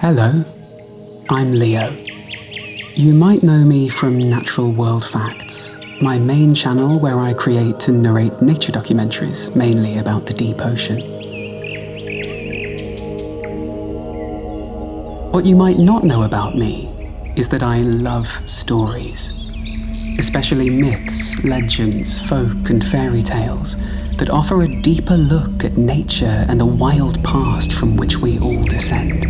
Hello, I'm Leo. You might know me from Natural World Facts, my main channel where I create and narrate nature documentaries, mainly about the deep ocean. What you might not know about me is that I love stories, especially myths, legends, folk and fairy tales that offer a deeper look at nature and the wild past from which we all descend.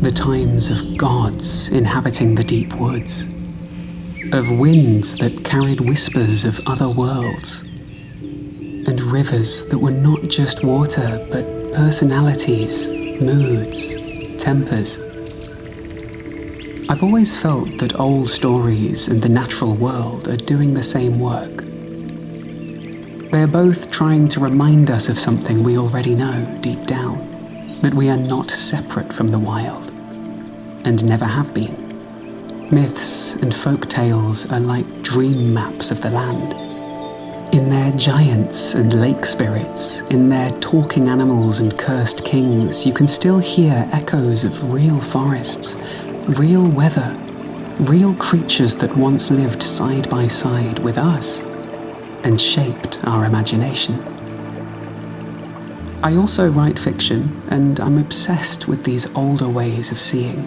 The times of gods inhabiting the deep woods, of winds that carried whispers of other worlds, and rivers that were not just water but personalities, moods, tempers. I've always felt that old stories and the natural world are doing the same work. They're both trying to remind us of something we already know deep down, that we are not separate from the wild, and never have been. Myths and folk tales are like dream maps of the land. In their giants and lake spirits, in their talking animals and cursed kings, you can still hear echoes of real forests, real weather, real creatures that once lived side by side with us and shaped our imagination. I also write fiction, and I'm obsessed with these older ways of seeing.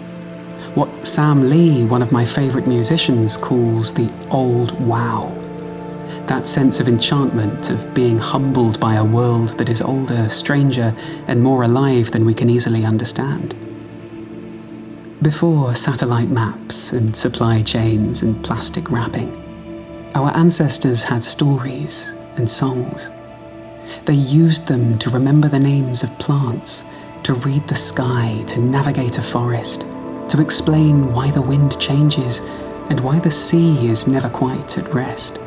What Sam Lee, one of my favourite musicians, calls the old wow. That sense of enchantment, of being humbled by a world that is older, stranger, and more alive than we can easily understand. Before satellite maps and supply chains and plastic wrapping, our ancestors had stories and songs. They used them to remember the names of plants, to read the sky, to navigate a forest, to explain why the wind changes and why the sea is never quite at rest.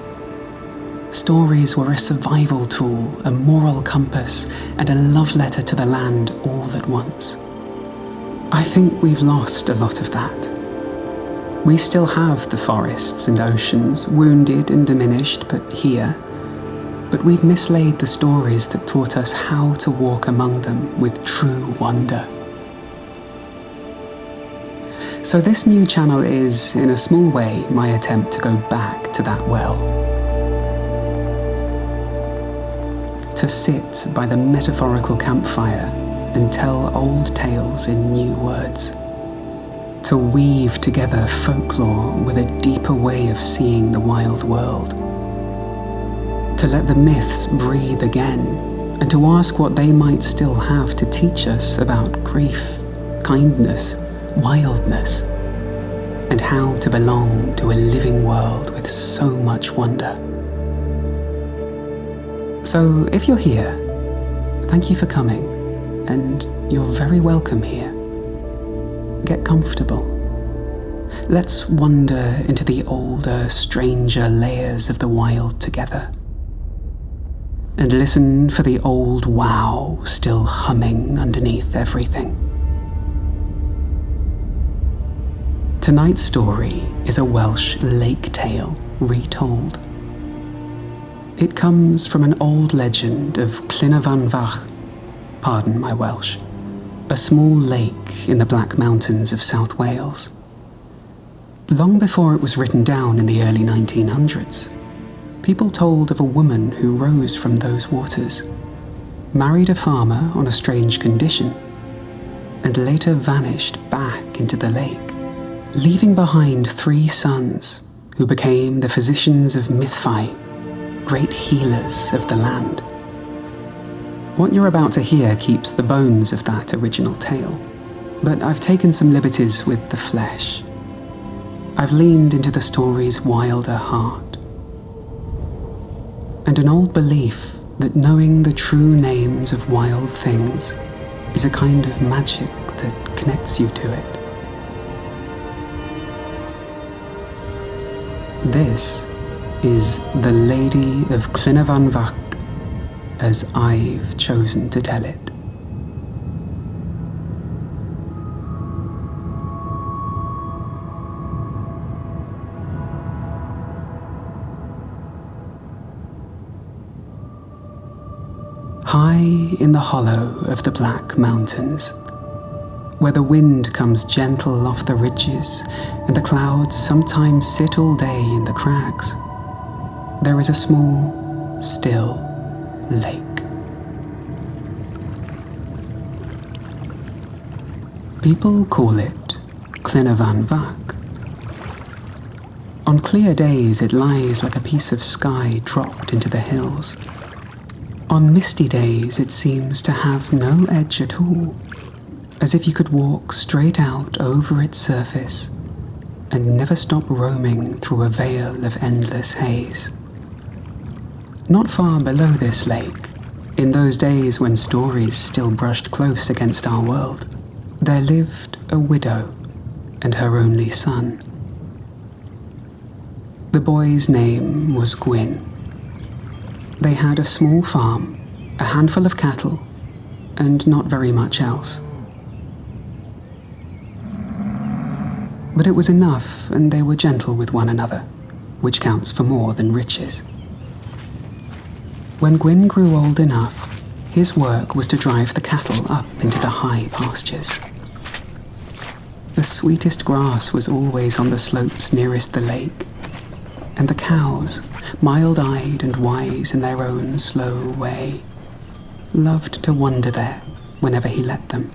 Stories were a survival tool, a moral compass, and a love letter to the land all at once. I think we've lost a lot of that. We still have the forests and oceans, wounded and diminished, but here. But we've mislaid the stories that taught us how to walk among them with true wonder. So this new channel is, in a small way, my attempt to go back to that well. To sit by the metaphorical campfire and tell old tales in new words. To weave together folklore with a deeper way of seeing the wild world. To let the myths breathe again, and to ask what they might still have to teach us about grief, kindness, wildness, and how to belong to a living world with so much wonder. So if you're here, thank you for coming, and you're very welcome here. Get comfortable. Let's wander into the older, stranger layers of the wild together, and listen for the old wow still humming underneath everything. Tonight's story is a Welsh lake tale retold. It comes from an old legend of Llyn Fach, pardon my Welsh, a small lake in the Black Mountains of South Wales. Long before it was written down in the early 1900s, people told of a woman who rose from those waters, married a farmer on a strange condition, and later vanished back into the lake, leaving behind 3 sons who became the physicians of mythi, great healers of the land. What you're about to hear keeps the bones of that original tale, but I've taken some liberties with the flesh. I've leaned into the story's wilder heart, and an old belief that knowing the true names of wild things is a kind of magic that connects you to it. This is The Lady of Llyn Fach, as I've chosen to tell it. High in the hollow of the Black Mountains, where the wind comes gentle off the ridges and the clouds sometimes sit all day in the crags, there is a small, still lake. People call it Llyn van Fach. On clear days it lies like a piece of sky dropped into the hills. On misty days it seems to have no edge at all, as if you could walk straight out over its surface and never stop roaming through a veil of endless haze. Not far below this lake, in those days when stories still brushed close against our world, there lived a widow and her only son. The boy's name was Llyn. They had a small farm, a handful of cattle, and not very much else. But it was enough, and they were gentle with one another, which counts for more than riches. When Llyn grew old enough, his work was to drive the cattle up into the high pastures. The sweetest grass was always on the slopes nearest the lake, and the cows, mild-eyed and wise in their own slow way, loved to wander there whenever he let them.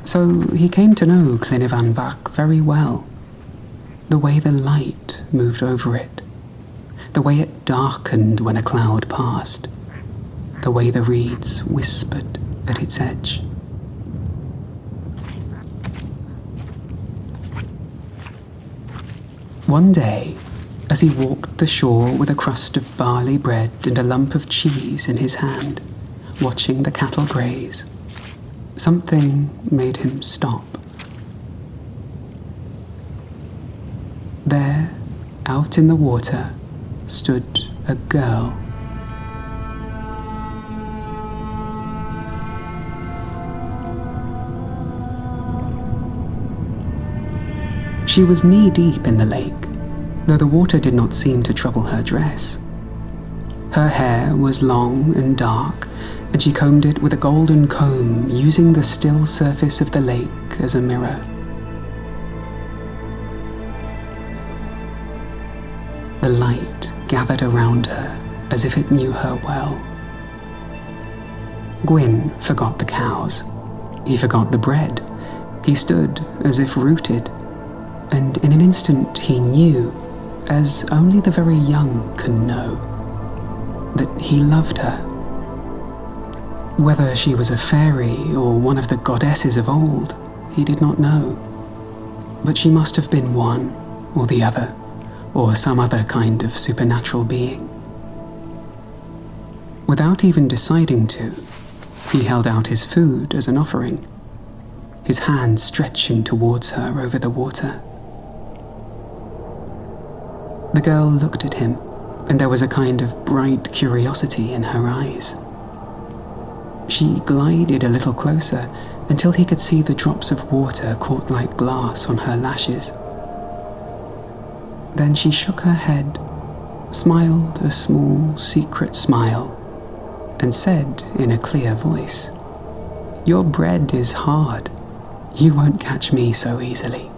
So he came to know Llyn van Fach very well, the way the light moved over it, the way it darkened when a cloud passed, the way the reeds whispered at its edge. One day, as he walked the shore with a crust of barley bread and a lump of cheese in his hand, watching the cattle graze, something made him stop. There, out in the water, stood a girl. She was knee-deep in the lake, though the water did not seem to trouble her dress. Her hair was long and dark, and she combed it with a golden comb, using the still surface of the lake as a mirror. The light gathered around her as if it knew her well. Llyn forgot the cows. He forgot the bread. He stood as if rooted, and in an instant he knew, as only the very young can know, that he loved her. Whether she was a fairy or one of the goddesses of old, he did not know. But she must have been one or the other, or some other kind of supernatural being. Without even deciding to, he held out his food as an offering, his hand stretching towards her over the water. The girl looked at him, and there was a kind of bright curiosity in her eyes. She glided a little closer until he could see the drops of water caught like glass on her lashes. Then she shook her head, smiled a small, secret smile, and said in a clear voice, "Your bread is hard. You won't catch me so easily."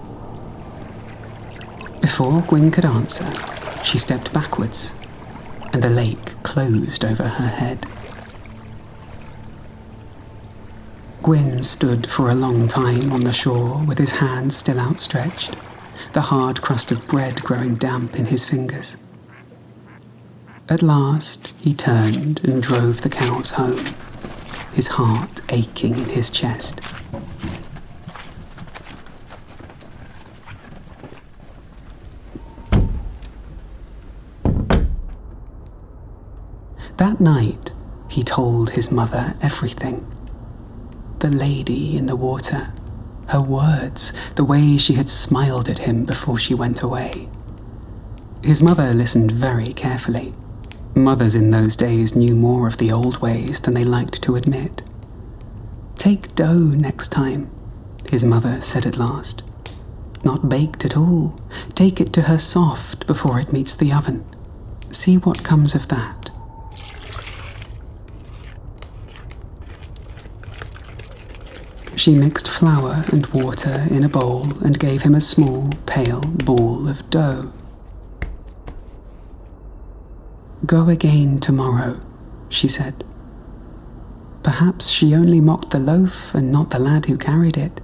Before Llyn could answer, she stepped backwards, and the lake closed over her head. Llyn stood for a long time on the shore with his hands still outstretched, the hard crust of bread growing damp in his fingers. At last he turned and drove the cows home, his heart aching in his chest. That night, he told his mother everything. The lady in the water, her words, the way she had smiled at him before she went away. His mother listened very carefully. Mothers in those days knew more of the old ways than they liked to admit. "Take dough next time," his mother said at last. "Not baked at all. Take it to her soft before it meets the oven. See what comes of that." She mixed flour and water in a bowl and gave him a small, pale ball of dough. "Go again tomorrow," she said. Perhaps she only mocked the loaf and not the lad who carried it.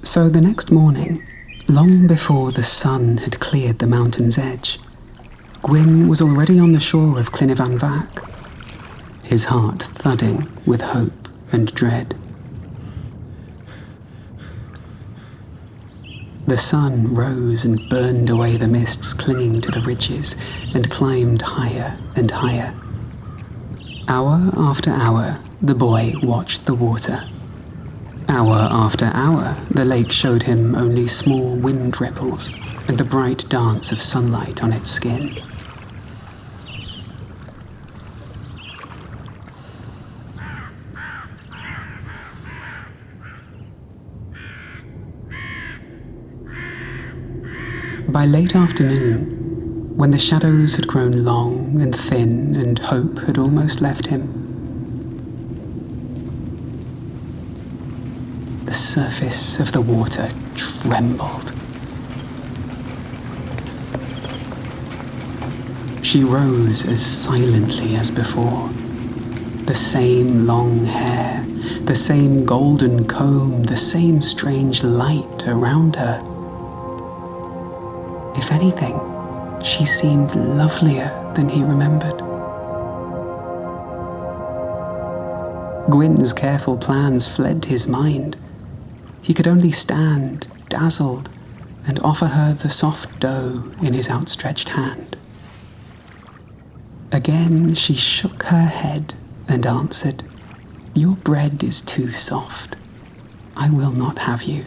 So the next morning, long before the sun had cleared the mountain's edge, Llyn was already on the shore of Llyn Fach, his heart thudding with hope and dread. The sun rose and burned away the mists clinging to the ridges and climbed higher and higher. Hour after hour, the boy watched the water. Hour after hour, the lake showed him only small wind ripples and the bright dance of sunlight on its skin. By late afternoon, when the shadows had grown long and thin and hope had almost left him, the surface of the water trembled. She rose as silently as before. The same long hair, the same golden comb, the same strange light around her. If anything, she seemed lovelier than he remembered. Llyn's careful plans fled his mind. He could only stand, dazzled, and offer her the soft dough in his outstretched hand. Again she shook her head and answered, "Your bread is too soft. I will not have you."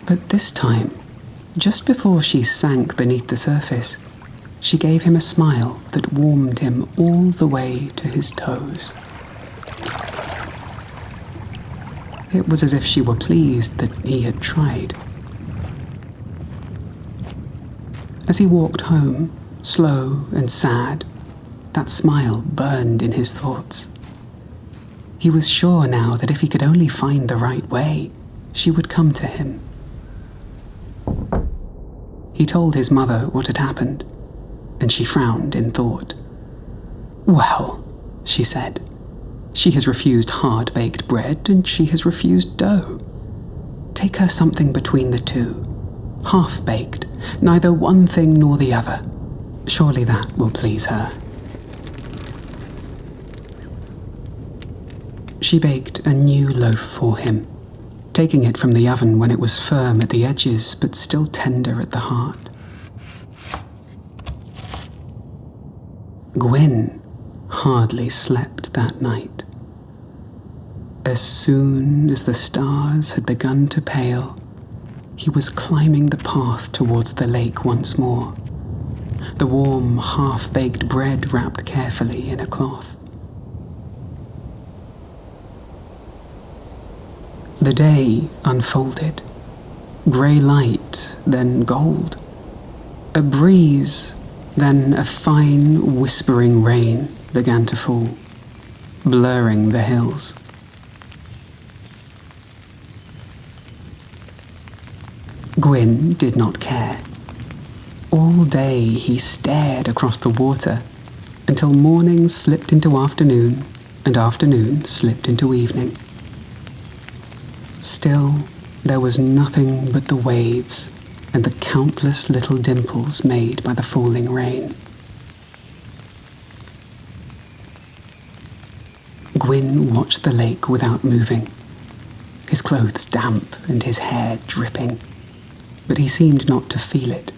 But this time, just before she sank beneath the surface, she gave him a smile that warmed him all the way to his toes. It was as if she were pleased that he had tried. As he walked home, slow and sad, that smile burned in his thoughts. He was sure now that if he could only find the right way, she would come to him. He told his mother what had happened, and she frowned in thought. "Well," she said, "she has refused hard-baked bread and she has refused dough. Take her something between the two, half-baked, neither one thing nor the other. Surely that will please her." She baked a new loaf for him, taking it from the oven when it was firm at the edges but still tender at the heart. Llyn hardly slept that night. As soon as the stars had begun to pale, he was climbing the path towards the lake once more, the warm, half-baked bread wrapped carefully in a cloth. The day unfolded. Grey light, then gold. A breeze, then a fine, whispering rain began to fall, blurring the hills. Llyn did not care. All day he stared across the water until morning slipped into afternoon and afternoon slipped into evening. Still, there was nothing but the waves and the countless little dimples made by the falling rain. Llyn watched the lake without moving, his clothes damp and his hair dripping, but he seemed not to feel it.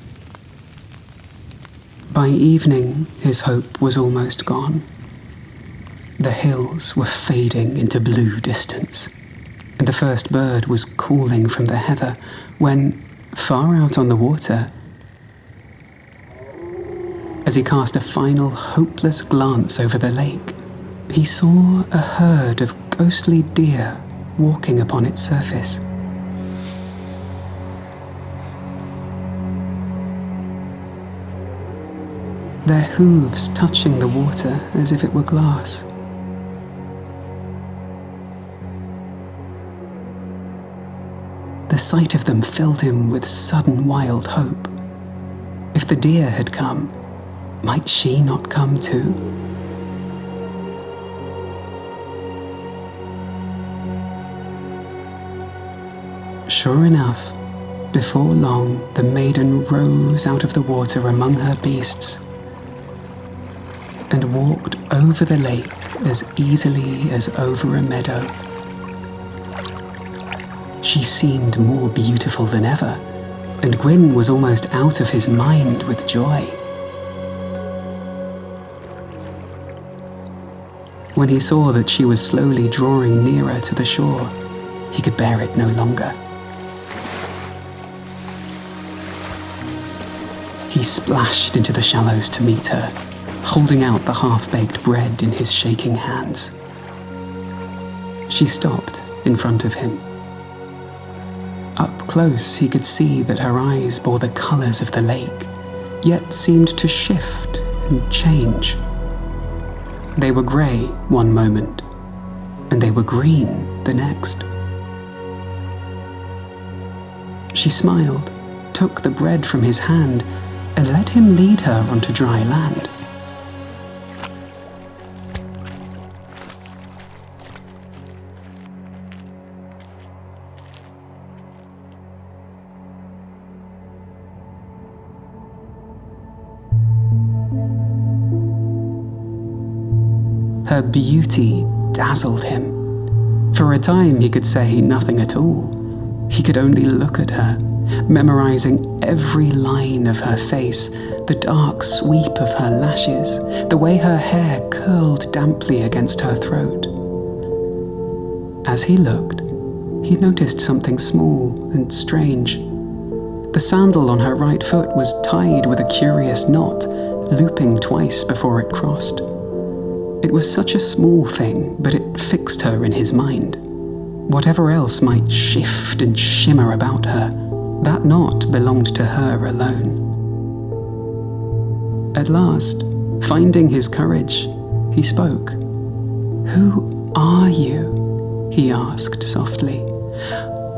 By evening, his hope was almost gone. The hills were fading into blue distance, and the first bird was calling from the heather when, far out on the water, as he cast a final hopeless glance over the lake, he saw a herd of ghostly deer walking upon its surface. their hooves touching the water as if it were glass. The sight of them filled him with sudden wild hope. If the deer had come, might she not come too? Sure enough, before long the maiden rose out of the water among her beasts and walked over the lake as easily as over a meadow. She seemed more beautiful than ever, and Llyn was almost out of his mind with joy. When he saw that she was slowly drawing nearer to the shore, he could bear it no longer. He splashed into the shallows to meet her, holding out the half-baked bread in his shaking hands. She stopped in front of him. Up close, he could see that her eyes bore the colors of the lake, yet seemed to shift and change. They were grey one moment, and they were green the next. She smiled, took the bread from his hand, and let him lead her onto dry land. Her beauty dazzled him. For a time he could say nothing at all. He could only look at her, memorizing every line of her face, the dark sweep of her lashes, the way her hair curled damply against her throat. As he looked, he noticed something small and strange. The sandal on her right foot was tied with a curious knot, looping twice before it crossed. It was such a small thing, but it fixed her in his mind. Whatever else might shift and shimmer about her, that knot belonged to her alone. At last, finding his courage, he spoke. "Who are you?" he asked softly.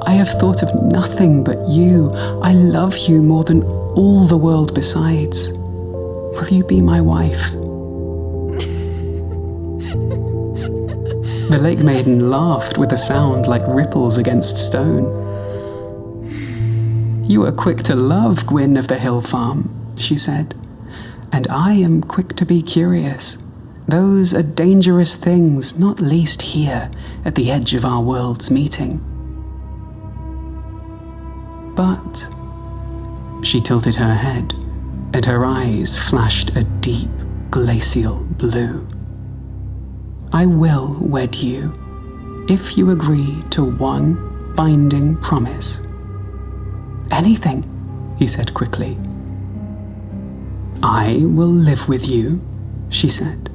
"I have thought of nothing but you. I love you more than all the world besides. Will you be my wife?" The lake maiden laughed with a sound like ripples against stone. "You are quick to love, Llyn of the Hill Farm," she said, "and I am quick to be curious. Those are dangerous things, not least here, at the edge of our world's meeting. But," she tilted her head, and her eyes flashed a deep, glacial blue, "I will wed you, if you agree to one binding promise." "Anything," he said quickly. "I will live with you," she said,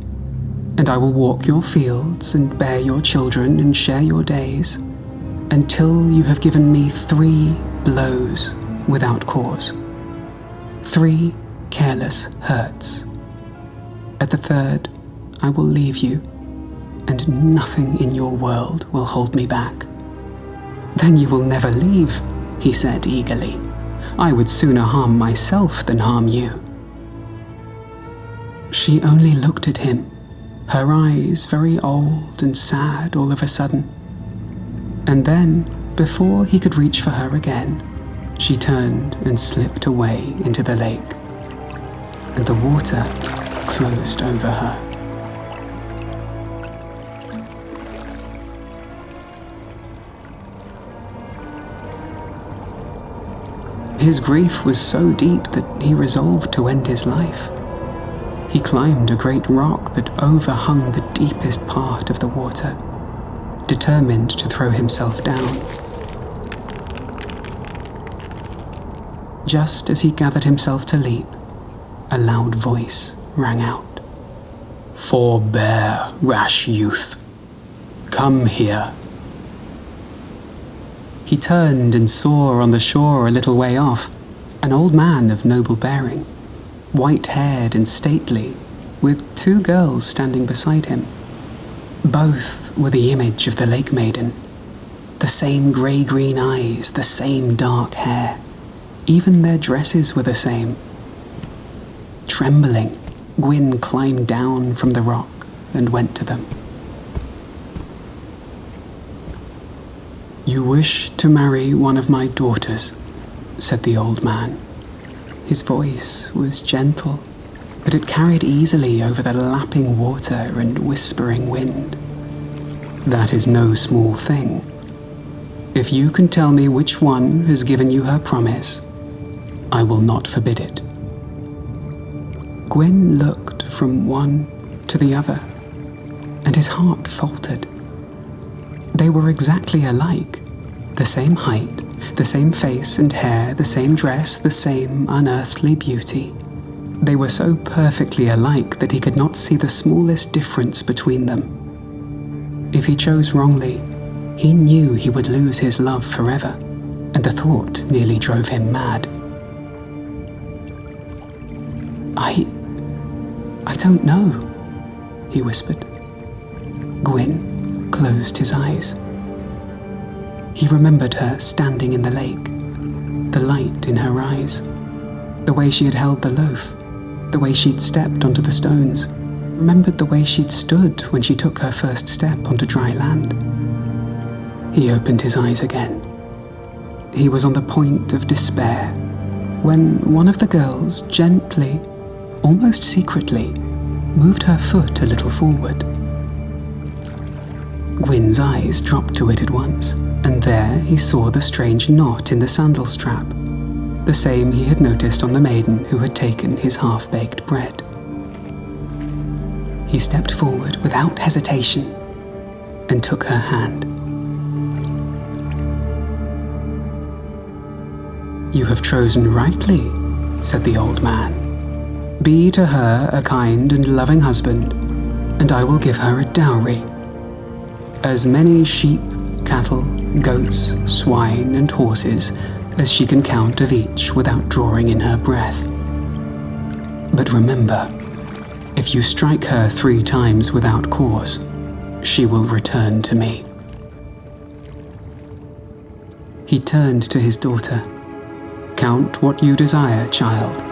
"and I will walk your fields and bear your children and share your days, until you have given me 3 blows without cause, 3 careless hurts. At the 3rd, I will leave you, and nothing in your world will hold me back." "Then you will never leave," he said eagerly. "I would sooner harm myself than harm you." She only looked at him, her eyes very old and sad all of a sudden. And then, before he could reach for her again, she turned and slipped away into the lake, and the water closed over her. His grief was so deep that he resolved to end his life. He climbed a great rock that overhung the deepest part of the water, determined to throw himself down. Just as he gathered himself to leap, a loud voice rang out. "Forbear, rash youth. Come here." He turned and saw on the shore a little way off an old man of noble bearing. white-haired and stately, with 2 girls standing beside him. Both were the image of the Lake Maiden. The same grey-green eyes, the same dark hair. Even their dresses were the same. Trembling, Llyn climbed down from the rock and went to them. "You wish to marry one of my daughters," said the old man. His voice was gentle, but it carried easily over the lapping water and whispering wind. "That is no small thing. If you can tell me which one has given you her promise, I will not forbid it." Llyn looked from one to the other, and his heart faltered. They were exactly alike, the same height, the same face and hair, the same dress, the same unearthly beauty. They were so perfectly alike that he could not see the smallest difference between them. If he chose wrongly, he knew he would lose his love forever, and the thought nearly drove him mad. I don't know," he whispered. Llyn closed his eyes. He remembered her standing in the lake, the light in her eyes, the way she had held the loaf, the way she'd stepped onto the stones, remembered the way she'd stood when she took her first step onto dry land. He opened his eyes again. He was on the point of despair when one of the girls gently, almost secretly, moved her foot a little forward. Gwyn's eyes dropped to it at once, and there he saw the strange knot in the sandal strap, the same he had noticed on the maiden who had taken his half-baked bread. He stepped forward without hesitation and took her hand. "You have chosen rightly," said the old man. "Be to her a kind and loving husband, and I will give her a dowry. As many sheep, cattle, goats, swine, and horses as she can count of each without drawing in her breath. But remember, if you strike her 3 times without cause, she will return to me." He turned to his daughter. "Count what you desire, child."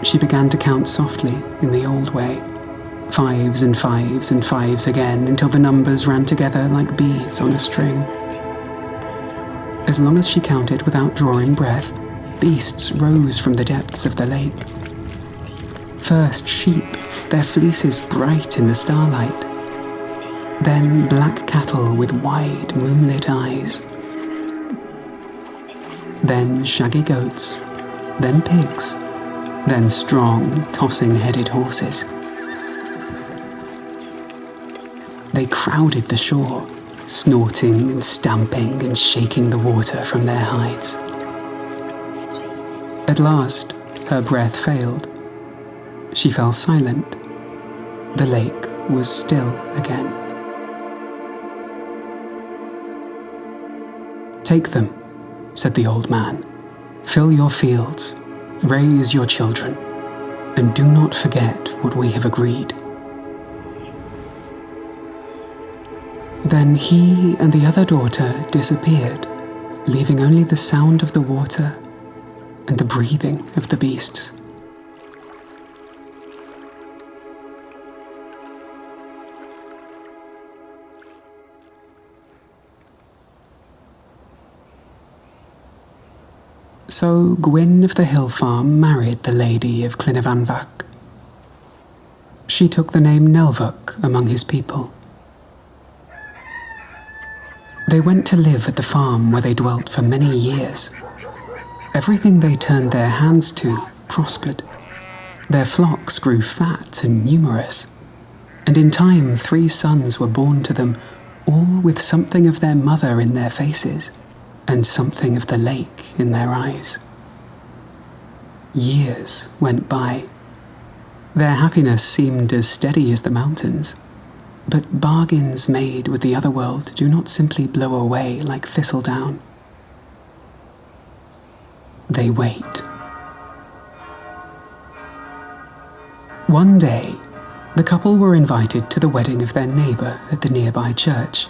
She began to count softly in the old way, 5s and 5s and 5s again, until the numbers ran together like beads on a string. As long as she counted without drawing breath, beasts rose from the depths of the lake. First sheep, their fleeces bright in the starlight. Then black cattle with wide, moonlit eyes. Then shaggy goats, then pigs, then strong, tossing-headed horses. They crowded the shore, snorting and stamping and shaking the water from their hides. At last, her breath failed. She fell silent. The lake was still again. "Take them," said the old man. "Fill your fields, raise your children, and do not forget what we have agreed." Then he and the other daughter disappeared, leaving only the sound of the water and the breathing of the beasts. So Llyn of the Hill Farm married the lady of Fach. She took the name Nelvuk among his people. They went to live at the farm where they dwelt for many years. Everything they turned their hands to prospered. Their flocks grew fat and numerous, and in time 3 sons were born to them, all with something of their mother in their faces, and something of the lake in their eyes. Years went by. Their happiness seemed as steady as the mountains, but bargains made with the other world do not simply blow away like thistledown. They wait. One day, the couple were invited to the wedding of their neighbour at the nearby church.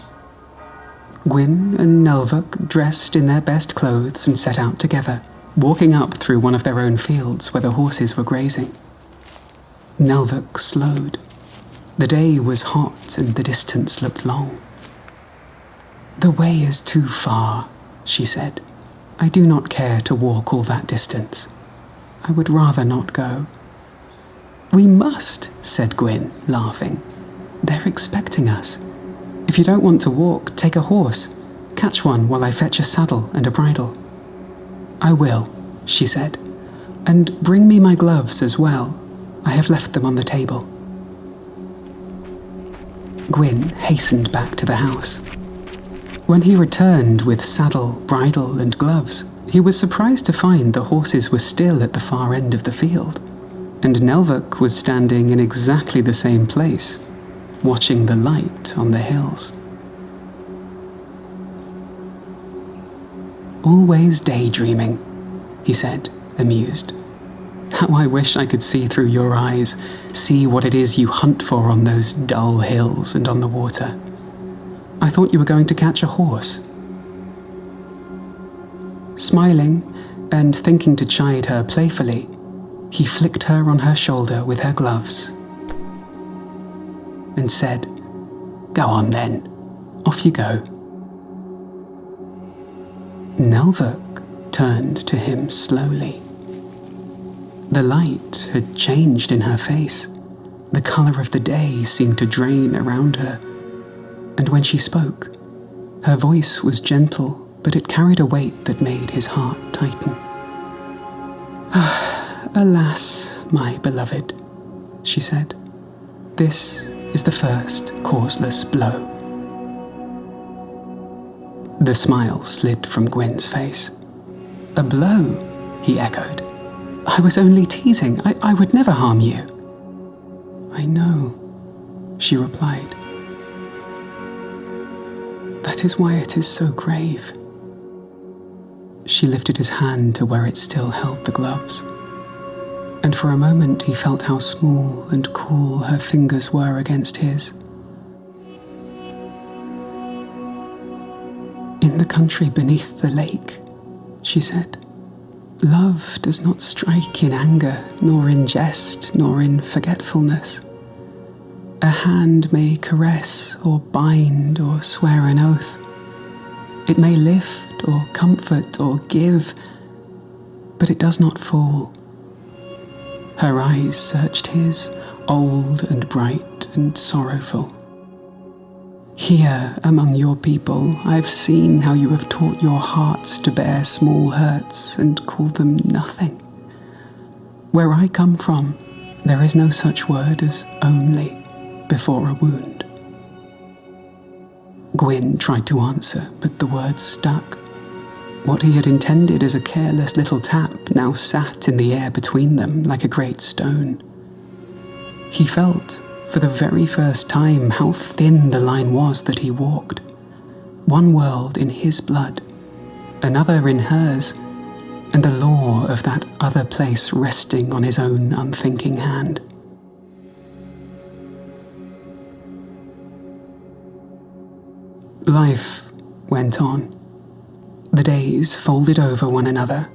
Gwyn and Nelvuk dressed in their best clothes and set out together, walking up through one of their own fields where the horses were grazing. Nelvuk slowed. The day was hot and the distance looked long. "The way is too far," she said. "I do not care to walk all that distance. I would rather not go." "We must," said Gwyn, laughing. "They're expecting us. If you don't want to walk, take a horse. Catch one while I fetch a saddle and a bridle." "I will," she said. "And bring me my gloves as well. I have left them on the table." Gwyn hastened back to the house. When he returned with saddle, bridle, and gloves, he was surprised to find the horses were still at the far end of the field, and Nelvuk was standing in exactly the same place, watching the light on the hills. "Always daydreaming," he said, amused. "How I wish I could see through your eyes, see what it is you hunt for on those dull hills and on the water. I thought you were going to catch a horse." Smiling and thinking to chide her playfully, he flicked her on her shoulder with her gloves and said, "Go on then, off you go." Nelvuk turned to him slowly. The light had changed in her face. The colour of the day seemed to drain around her, and when she spoke, her voice was gentle, but it carried a weight that made his heart tighten. "Alas, my beloved," she said, "this is the first causeless blow." The smile slid from Gwyn's face. "A blow?" he echoed. "I was only teasing. I would never harm you." "I know," she replied. "That is why it is so grave." She lifted his hand to where it still held the gloves, and for a moment he felt how small and cool her fingers were against his. "In the country beneath the lake," she said, "love does not strike in anger, nor in jest, nor in forgetfulness. A hand may caress or bind or swear an oath. It may lift or comfort or give, but it does not fall." Her eyes searched his, old and bright and sorrowful. "Here among your people, I've seen how you have taught your hearts to bear small hurts and call them nothing. Where I come from, there is no such word as only before a wound." Gwyn tried to answer, but the words stuck. What he had intended as a careless little tap now sat in the air between them like a great stone. He felt, for the very first time, how thin the line was that he walked. One world in his blood, another in hers, and the law of that other place resting on his own unthinking hand. Life went on. The days folded over one another,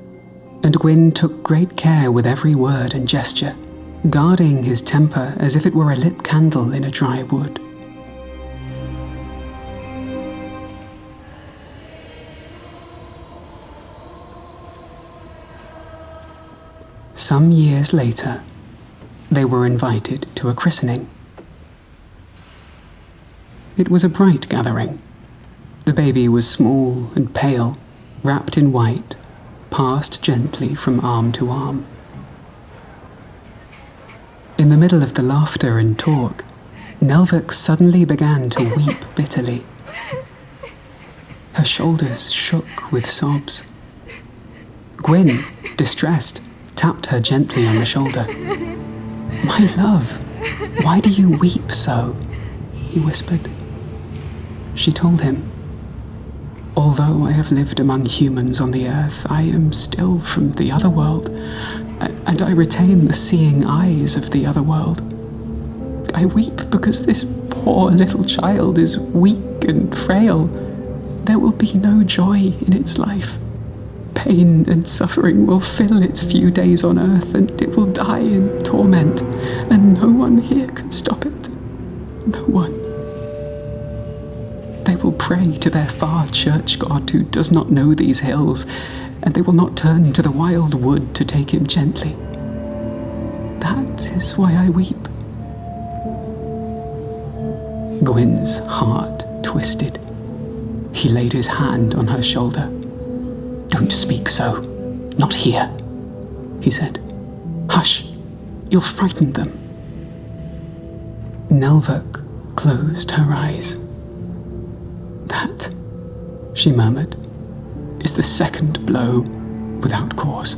and Gwyn took great care with every word and gesture, guarding his temper as if it were a lit candle in a dry wood. Some years later, they were invited to a christening. It was a bright gathering. The baby was small and pale, wrapped in white, passed gently from arm to arm. In the middle of the laughter and talk, Nelvuk suddenly began to weep bitterly. Her shoulders shook with sobs. Gwyn, distressed, tapped her gently on the shoulder. "My love, why do you weep so?" he whispered. She told him, "Although I have lived among humans on the earth, I am still from the other world. and I retain the seeing eyes of the other world. I weep because this poor little child is weak and frail. There will be no joy in its life. Pain and suffering will fill its few days on earth, and it will die in torment, and no one here can stop it. No one. They will pray to their far church god who does not know these hills, and they will not turn to the wild wood to take him gently. That is why I weep. Gwyn's heart twisted. He laid his hand on her shoulder. "Don't speak so. Not here," he said. "Hush. You'll frighten them." Nelvuk closed her eyes. "That," she murmured, "is the second blow without cause."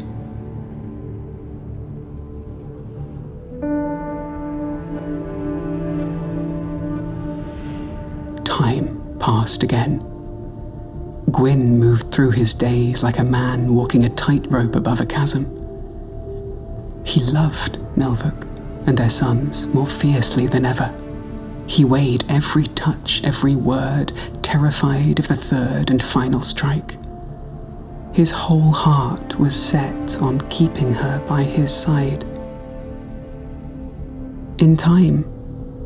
Time passed again. Gwyn moved through his days like a man walking a tightrope above a chasm. He loved Nelvuk and their sons more fiercely than ever. He weighed every touch, every word, terrified of the third and final strike. His whole heart was set on keeping her by his side. In time,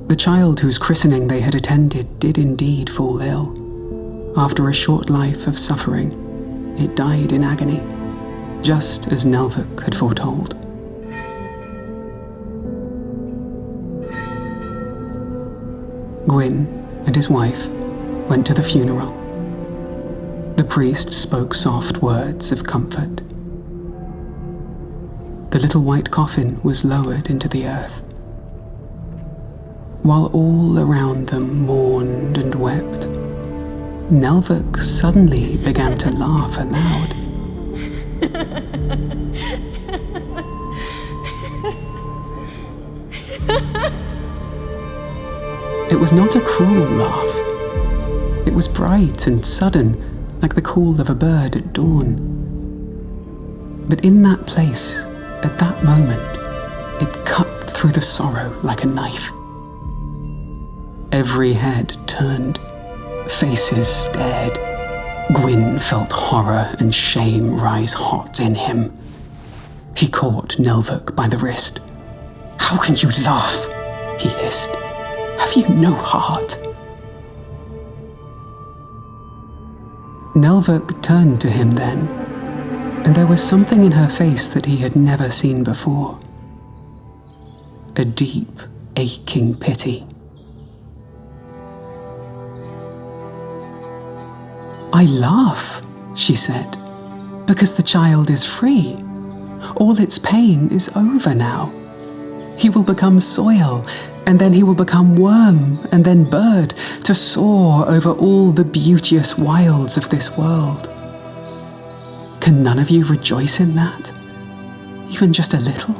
the child whose christening they had attended did indeed fall ill. After a short life of suffering, it died in agony, just as Nelvuk had foretold. Gwyn and his wife went to the funeral. The priest spoke soft words of comfort. The little white coffin was lowered into the earth. While all around them mourned and wept, Nelvuk suddenly began to laugh aloud. It was not a cruel laugh. It was bright and sudden, like the call of a bird at dawn. But in that place, at that moment, it cut through the sorrow like a knife. Every head turned. Faces stared. Gwyn felt horror and shame rise hot in him. He caught Nelvuk by the wrist. "How can you laugh?" he hissed. "Have you no heart?" Nelvuk turned to him then, and there was something in her face that he had never seen before. A deep, aching pity. "I laugh," she said, "because the child is free. All its pain is over now. He will become soil, and then he will become worm, and then bird, to soar over all the beauteous wilds of this world. Can none of you rejoice in that? Even just a little?"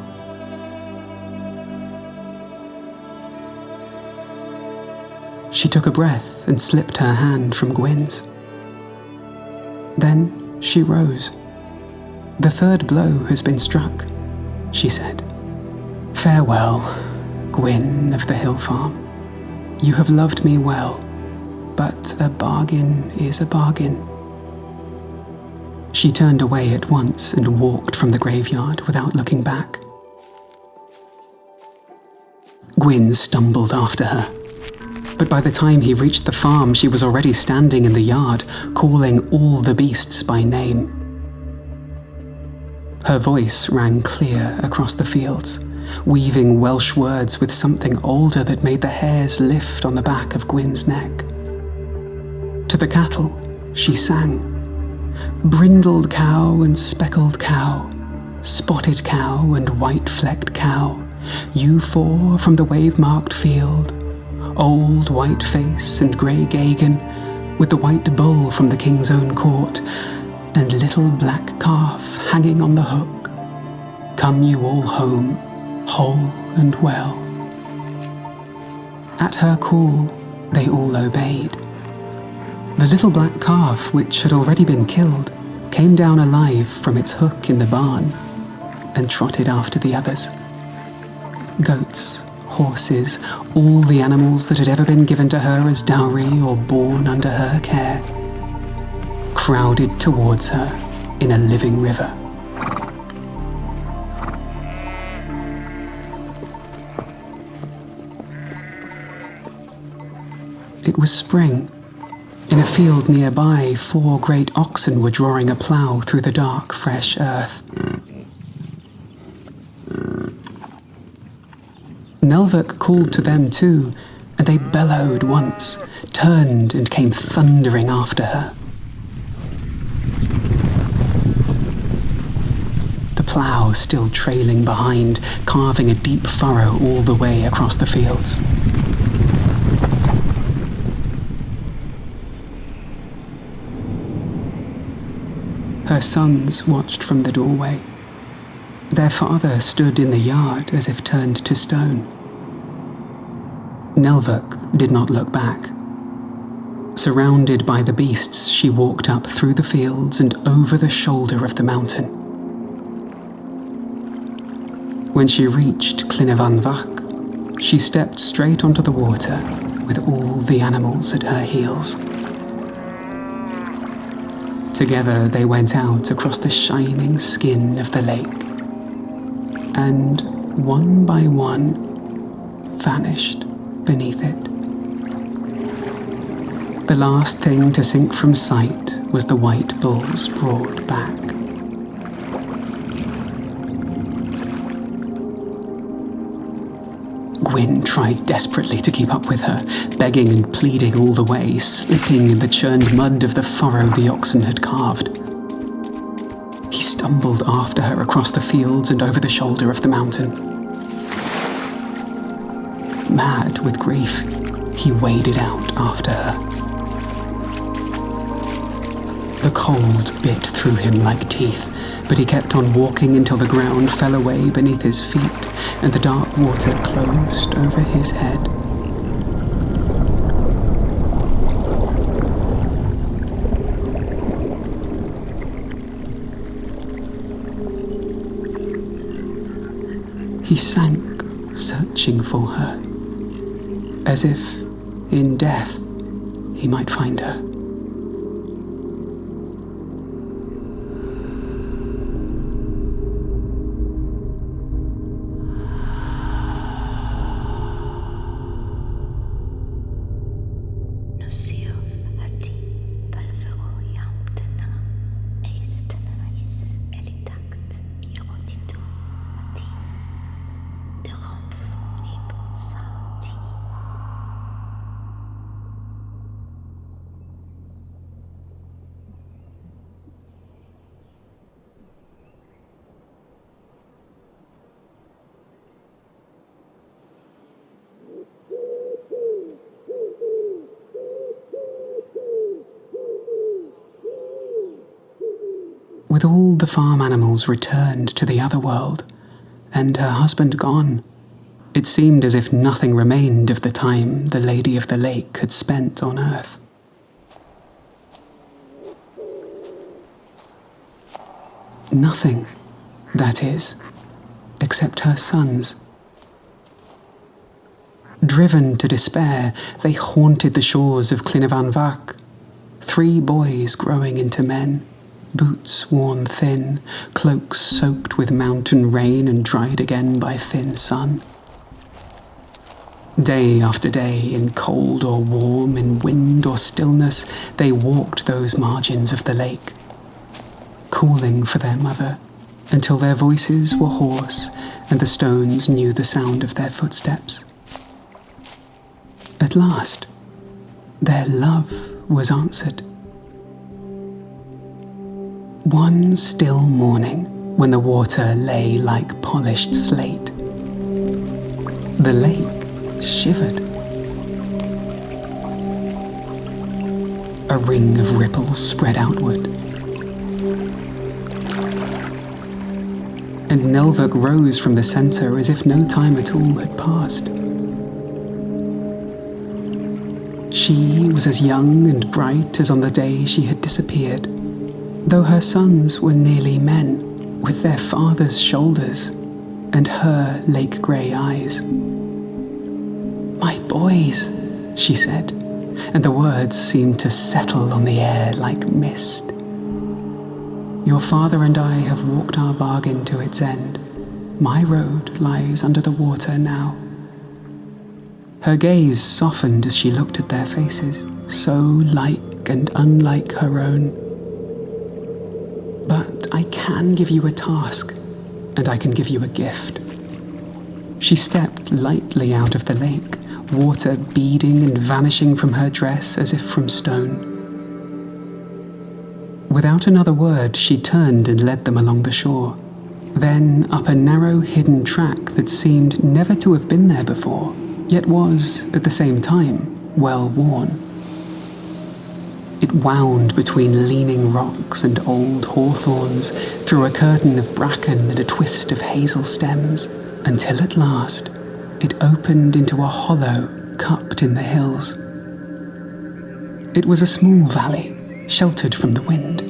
She took a breath and slipped her hand from Gwyn's. Then she rose. "The third blow has been struck," she said. "Farewell, Gwyn of the hill farm. You have loved me well, but a bargain is a bargain." She turned away at once and walked from the graveyard without looking back. Gwyn stumbled after her. But by the time he reached the farm, she was already standing in the yard, calling all the beasts by name. Her voice rang clear across the fields, weaving Welsh words with something older that made the hairs lift on the back of Gwyn's neck. To the cattle, she sang, "Brindled cow and speckled cow, spotted cow and white-flecked cow, you four from the wave-marked field, old white face and grey Gagan, with the white bull from the king's own court, and little black calf hanging on the hook. Come you all home, whole and well." At her call, they all obeyed. The little black calf, which had already been killed, came down alive from its hook in the barn. and trotted after the others. Goats, horses, all the animals that had ever been given to her as dowry or born under her care, crowded towards her in a living river. It was spring. In a field nearby, 4 great oxen were drawing a plough through the dark, fresh earth. Nelvik called to them too, and they bellowed once, turned and came thundering after her. The plough still trailing behind, carving a deep furrow all the way across the fields. Her sons watched from the doorway. Their father stood in the yard as if turned to stone. Nelvik did not look back. Surrounded by the beasts, she walked up through the fields and over the shoulder of the mountain. When she reached Llyn Fach, she stepped straight onto the water with all the animals at her heels. Together they went out across the shining skin of the lake, and one by one vanished beneath it. The last thing to sink from sight was the white bull's broad back. Gwyn tried desperately to keep up with her, begging and pleading all the way, slipping in the churned mud of the furrow the oxen had carved. He stumbled after her across the fields and over the shoulder of the mountain. Mad with grief, he waded out after her. The cold bit through him like teeth, but he kept on walking until the ground fell away beneath his feet and the dark water closed over his head. He sank, searching for her, as if, in death, he might find her. With all the farm animals returned to the other world, and her husband gone, it seemed as if nothing remained of the time the Lady of the Lake had spent on Earth. Nothing, that is, except her sons. Driven to despair, they haunted the shores of Llyn Fach, 3 boys growing into men, boots worn thin, cloaks soaked with mountain rain and dried again by thin sun. Day after day, in cold or warm, in wind or stillness, they walked those margins of the lake, calling for their mother, until their voices were hoarse and the stones knew the sound of their footsteps. At last, their love was answered. One still morning, when the water lay like polished slate, the lake shivered. A ring of ripples spread outward, and Nelvik rose from the centre as if no time at all had passed. She was as young and bright as on the day she had disappeared, though her sons were nearly men, with with their father's shoulders and her lake-grey eyes. "My boys," she said, and the words seemed to settle on the air like mist. "Your father and I have walked our bargain to its end. My road lies under the water now." Her gaze softened as she looked at their faces, so like and unlike her own. "But I can give you a task, and I can give you a gift." She stepped lightly out of the lake, water beading and vanishing from her dress as if from stone. Without another word, she turned and led them along the shore, then up a narrow hidden track that seemed never to have been there before, yet was, at the same time, well worn. It wound between leaning rocks and old hawthorns, through a curtain of bracken and a twist of hazel stems, until at last it opened into a hollow cupped in the hills. It was a small valley, sheltered from the wind.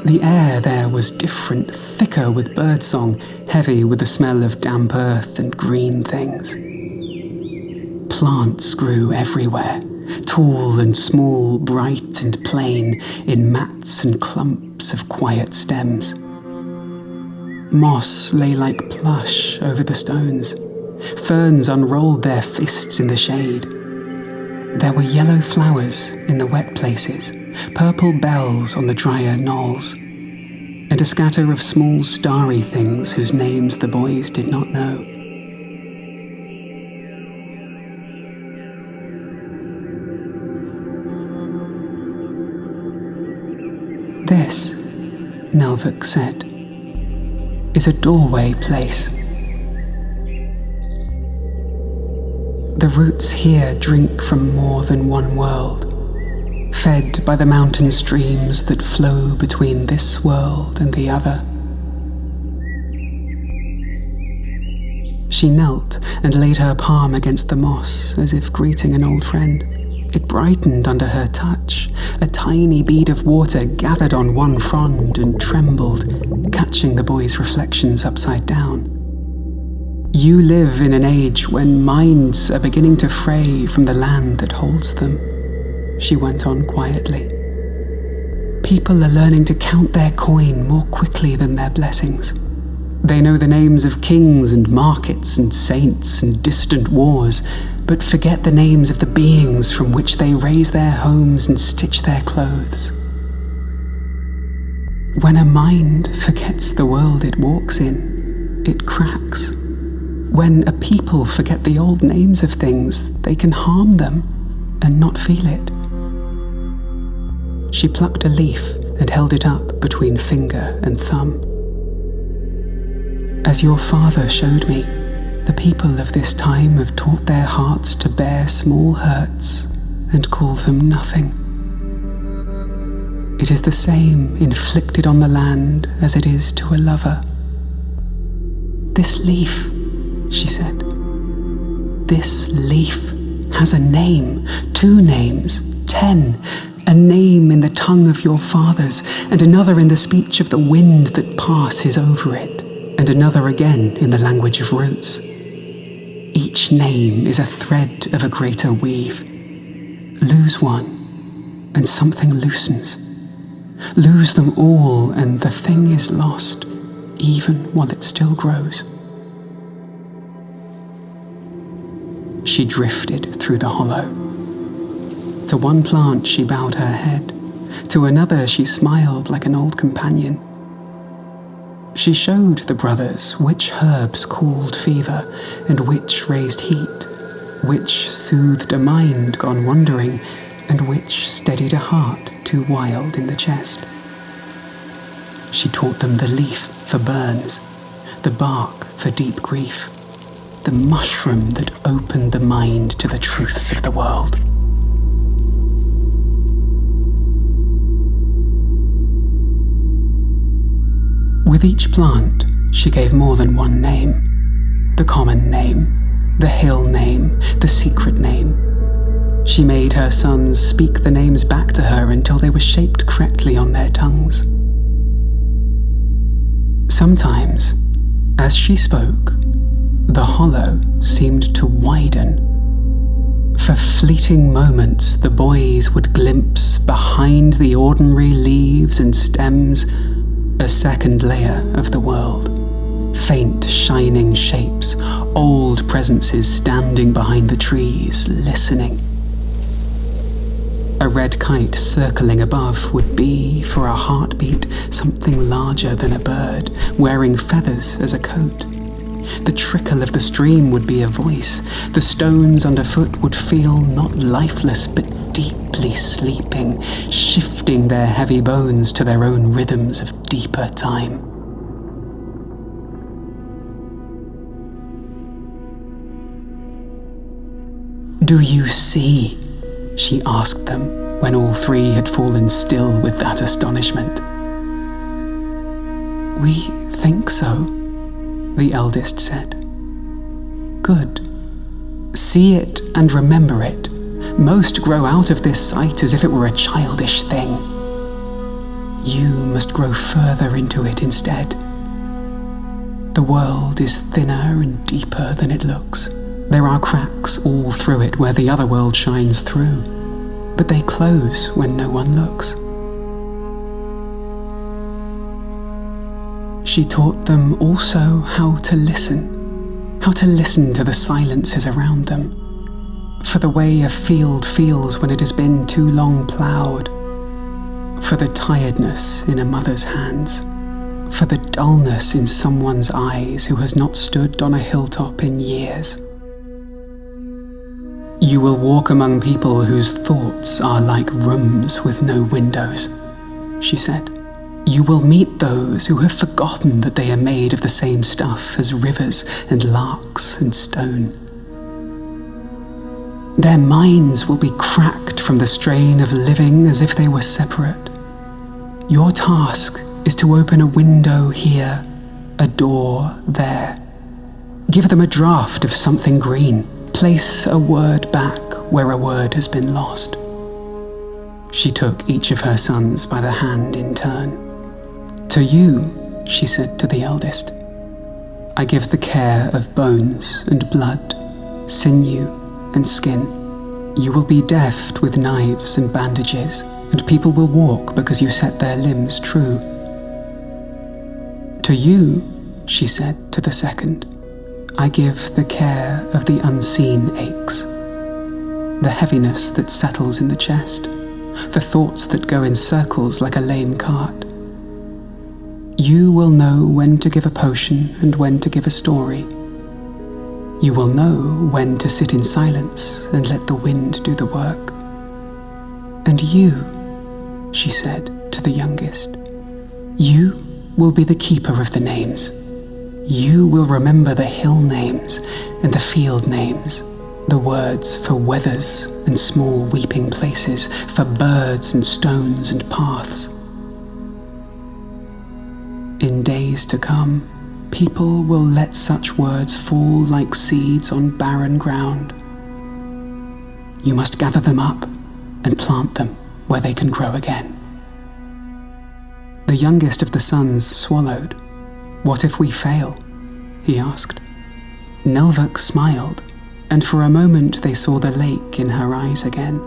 The air there was different, thicker with birdsong, heavy with the smell of damp earth and green things. Plants grew everywhere, tall and small, bright and plain, in mats and clumps of quiet stems. Moss lay like plush over the stones. Ferns unrolled their fists in the shade. There were yellow flowers in the wet places, purple bells on the drier knolls, and a scatter of small starry things whose names the boys did not know. "This," Nelvik said, "is a doorway place. The roots here drink from more than one world, fed by the mountain streams that flow between this world and the other." She knelt and laid her palm against the moss as if greeting an old friend. It brightened under her touch. A tiny bead of water gathered on one frond and trembled, catching the boy's reflections upside down. "You live in an age when minds are beginning to fray from the land that holds them," she went on quietly. "People are learning to count their coin more quickly than their blessings. They know the names of kings and markets and saints and distant wars, but forget the names of the beings from which they raise their homes and stitch their clothes. When a mind forgets the world it walks in, it cracks. When a people forget the old names of things, they can harm them and not feel it." She plucked a leaf and held it up between finger and thumb. "As your father showed me, the people of this time have taught their hearts to bear small hurts and call them nothing. It is the same inflicted on the land as it is to a lover. This leaf," she said, "this leaf has a name, 2 names, 10, a name in the tongue of your fathers, and another in the speech of the wind that passes over it, and another again in the language of roots. Each name is a thread of a greater weave. Lose one, and something loosens. Lose them all, and the thing is lost, even while it still grows." She drifted through the hollow. To one plant she bowed her head, to another she smiled like an old companion. She showed the brothers which herbs cooled fever and which raised heat, which soothed a mind gone wandering, and which steadied a heart too wild in the chest. She taught them the leaf for burns, the bark for deep grief, the mushroom that opened the mind to the truths of the world. With each plant, she gave more than one name. The common name, the hill name, the secret name. She made her sons speak the names back to her until they were shaped correctly on their tongues. Sometimes, as she spoke, the hollow seemed to widen. For fleeting moments, the boys would glimpse behind the ordinary leaves and stems a second layer of the world. Faint, shining shapes, old presences standing behind the trees, listening. A red kite circling above would be, for a heartbeat, something larger than a bird, wearing feathers as a coat. The trickle of the stream would be a voice. The stones underfoot would feel not lifeless but deeply sleeping, shifting their heavy bones to their own rhythms of deeper time. "Do you see?" she asked them when all three had fallen still with that astonishment. "We think so," the eldest said. "Good. See it and remember it. Most grow out of this sight as if it were a childish thing. You must grow further into it instead. The world is thinner and deeper than it looks. There are cracks all through it where the other world shines through, but they close when no one looks." She taught them also how to listen to the silences around them, for the way a field feels when it has been too long ploughed, for the tiredness in a mother's hands, for the dullness in someone's eyes who has not stood on a hilltop in years. "You will walk among people whose thoughts are like rooms with no windows," she said. "You will meet those who have forgotten that they are made of the same stuff as rivers and larks and stone. Their minds will be cracked from the strain of living as if they were separate. Your task is to open a window here, a door there. Give them a draft of something green. Place a word back where a word has been lost." She took each of her sons by the hand in turn. "To you," she said to the eldest, "I give the care of bones and blood, sinew and skin. You will be deft with knives and bandages, and people will walk because you set their limbs true. To you," she said to the second, "I give the care of the unseen aches, the heaviness that settles in the chest, the thoughts that go in circles like a lame cart. You will know when to give a potion and when to give a story. You will know when to sit in silence and let the wind do the work. And you," she said to the youngest, "you will be the keeper of the names. You will remember the hill names and the field names, the words for weathers and small weeping places, for birds and stones and paths. In days to come, people will let such words fall like seeds on barren ground. You must gather them up and plant them where they can grow again." The youngest of the sons swallowed. "What if we fail?" he asked. Nelvuk smiled, and for a moment they saw the lake in her eyes again,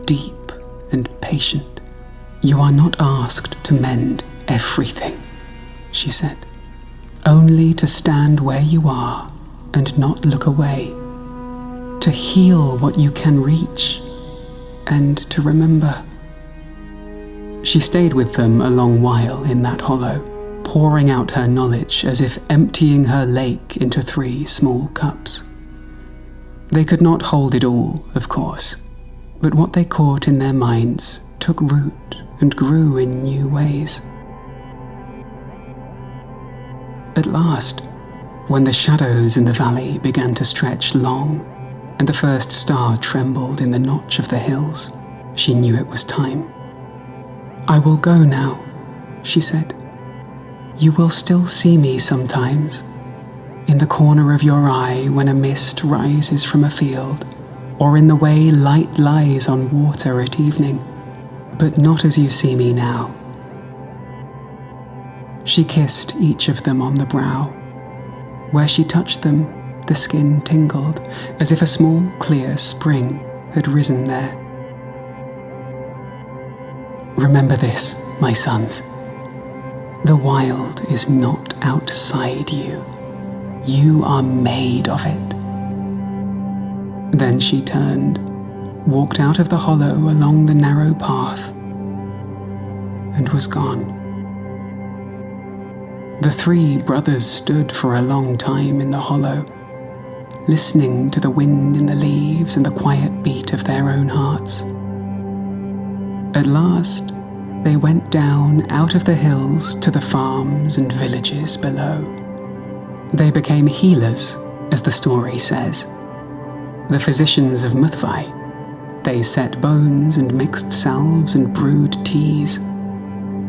deep and patient. "You are not asked to mend everything," she said. "Only to stand where you are and not look away, to heal what you can reach, and to remember." She stayed with them a long while in that hollow, pouring out her knowledge as if emptying her lake into 3 small cups. They could not hold it all, of course, but what they caught in their minds took root and grew in new ways. At last, when the shadows in the valley began to stretch long, and the first star trembled in the notch of the hills, she knew it was time. "I will go now," she said. "You will still see me sometimes, in the corner of your eye when a mist rises from a field, or in the way light lies on water at evening, but not as you see me now. She kissed each of them on the brow. Where she touched them, the skin tingled, as if a small, clear spring had risen there. Remember this, my sons. The wild is not outside you. You are made of it. Then she turned, walked out of the hollow along the narrow path, and was gone. The three brothers stood for a long time in the hollow, listening to the wind in the leaves and the quiet beat of their own hearts. At last, they went down out of the hills to the farms and villages below. They became healers, as the story says. The physicians of Mythic. They set bones and mixed salves and brewed teas.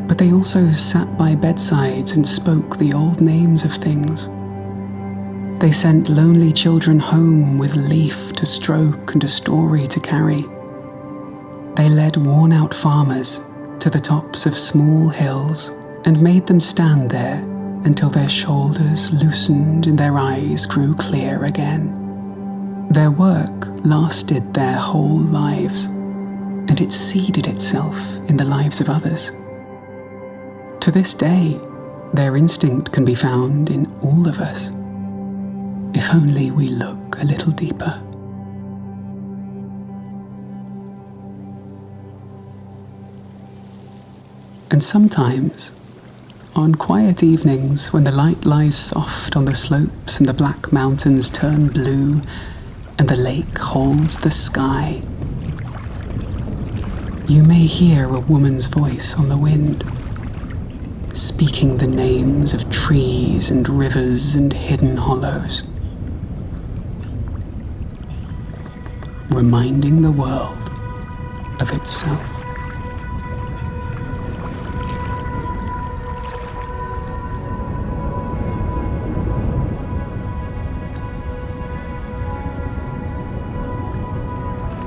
But they also sat by bedsides and spoke the old names of things. They sent lonely children home with leaf to stroke and a story to carry. They led worn-out farmers to the tops of small hills and made them stand there until their shoulders loosened and their eyes grew clear again. Their work lasted their whole lives, and it seeded itself in the lives of others. To this day, their instinct can be found in all of us, if only we look a little deeper. And sometimes, on quiet evenings when the light lies soft on the slopes and the black mountains turn blue and the lake holds the sky, you may hear a woman's voice on the wind, speaking the names of trees and rivers and hidden hollows, reminding the world of itself.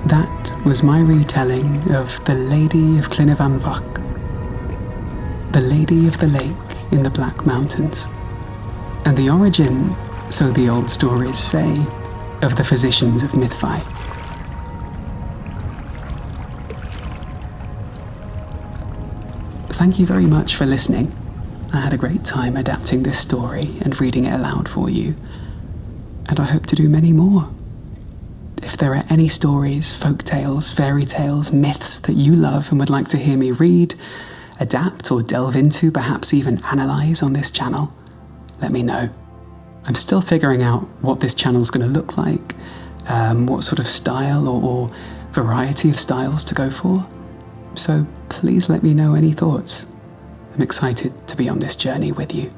That was my retelling of The Lady of Llyn Fach, the Lady of the Lake in the Black Mountains, and the origin, so the old stories say, of the physicians of Mythic. Thank you very much for listening. I had a great time adapting this story and reading it aloud for you, and I hope to do many more. If there are any stories, folk tales, fairy tales, myths that you love and would like to hear me read, adapt or delve into, perhaps even analyse on this channel, let me know. I'm still figuring out what this channel's going to look like, what sort of style or variety of styles to go for. So please let me know any thoughts. I'm excited to be on this journey with you.